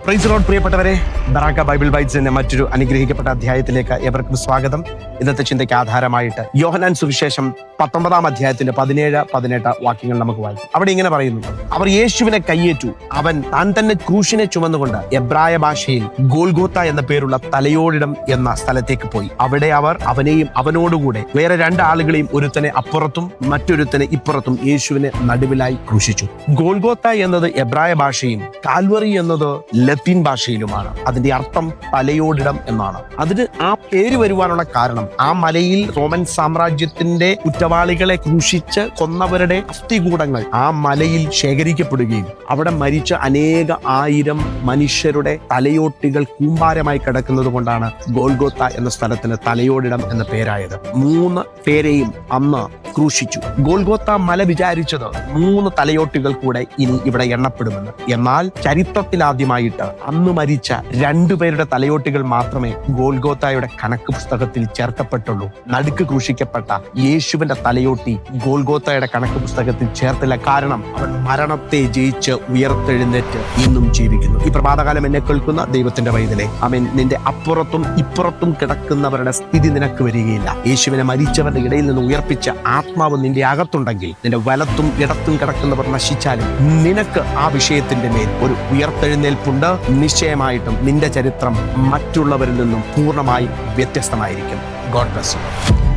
Praise Lord പ്രിയപ്പെട്ടവരെ, ബറാക്ക Bible ബൈറ്റ്സിന്റെ മറ്റൊരു അനുഗ്രഹിക്കപ്പെട്ട അധ്യായത്തിലേക്ക് ഏവർക്കും സ്വാഗതം. ഇന്നത്തെ ചിന്തയ്ക്ക് ആധാരമായിട്ട് യോഹന്നാൻ സുവിശേഷം 19-ാം അധ്യായത്തിന്റെ 17-18 വാക്യങ്ങൾ നമുക്ക് വായിക്കും. അവിടെ ഇങ്ങനെ പറയുന്നു: അവർ യേശുവിനെ കയ്യേറ്റു. അവൻ താൻ തന്നെ ക്രൂശിനെ ചുമന്നുകൊണ്ട് എബ്രായ ഭാഷയിൽ ഗോൽഗോത്ത എന്ന പേരുള്ള തലയോടിടം എന്ന സ്ഥലത്തേക്ക് പോയി. അവിടെ അവർ അവനെയും അവനോടുകൂടെ വേറെ 2 ആളുകളെയും, ഒരുത്തനെ അപ്പുറത്തും മറ്റൊരുത്തനെ ഇപ്പുറത്തും യേശുവിനെ നടുവിലായി ക്രൂശിച്ചു. ഗോൽഗോത്ത എന്നത് എബ്രായ ഭാഷയും കാൽവറി എന്നത് ലത്തീൻ ഭാഷയിലുമാണ്. അതിന്റെ അർത്ഥം തലയോടിടം എന്നാണ്. അതിന് ആ പേര് വരുവാനുള്ള കാരണം, ആ മലയിൽ റോമൻ സാമ്രാജ്യത്തിന്റെ കുറ്റവാളികളെ ക്രൂശിച്ച് കൊന്നവരുടെ അസ്ഥികൂടങ്ങൾ ആ മലയിൽ ശേഖരിക്കപ്പെടുകയും അവിടെ മരിച്ച അനേക ആയിരം മനുഷ്യരുടെ തലയോട്ടികൾ കൂമ്പാരമായി കിടക്കുന്നത് കൊണ്ടാണ് ഗോൽഗോത്ത എന്ന സ്ഥലത്തിന് തലയോടിടം എന്ന പേരായത്. 3 പേരെയും അന്ന് ക്രൂശിച്ചു. ഗോൽഗോത്ത മല വിചാരിച്ചത് 3 തലയോട്ടികൾ കൂടെ ഇനി ഇവിടെ എണ്ണപ്പെടുമെന്ന്. എന്നാൽ ചരിത്രത്തിലാദ്യമായിട്ട് അന്ന് മരിച്ച 2 പേരുടെ തലയോട്ടികൾ മാത്രമേ ഗോൽഗോത്തായുടെ കണക്ക് പുസ്തകത്തിൽ ചേർക്കപ്പെട്ടുള്ളൂ. നടുക്ക് ക്രൂശിക്കപ്പെട്ട യേശുവിന്റെ തലയോട്ടി ഗോൽഗോത്തായുടെ കണക്ക് പുസ്തകത്തിൽ ചേർത്തില്ല. കാരണം അവൻ മരണത്തെ ജയിച്ച് ഉയർത്തെഴുന്നേറ്റ് ഇന്നും ജീവിക്കുന്നു. ഈ പ്രഭാതകാലം എന്നെ കേൾക്കുന്ന ദൈവത്തിന്റെ പൈതലേ, അവൻ നിന്റെ അപ്പുറത്തും ഇപ്പുറത്തും കിടക്കുന്നവരുടെ സ്ഥിതി നിനക്ക് വരികയില്ല. യേശുവിനെ മരിച്ചവരുടെ ഇടയിൽ നിന്ന് ഉയർപ്പിച്ച ആത്മാവ് നിന്റെ അകത്തുണ്ടെങ്കിൽ നിന്റെ വലത്തും ഇടത്തും കിടക്കുന്നവർ നശിച്ചാലും നിനക്ക് ആ വിഷയത്തിന്റെ മേൽ ഒരു ഉയർത്തെഴുന്നേൽപ്പുണ്ട്. നിശ്ചയമായിട്ടും നിന്റെ ചരിത്രം മറ്റുള്ളവരിൽ നിന്നും പൂർണ്ണമായും വ്യത്യസ്തമായിരിക്കും. God bless you.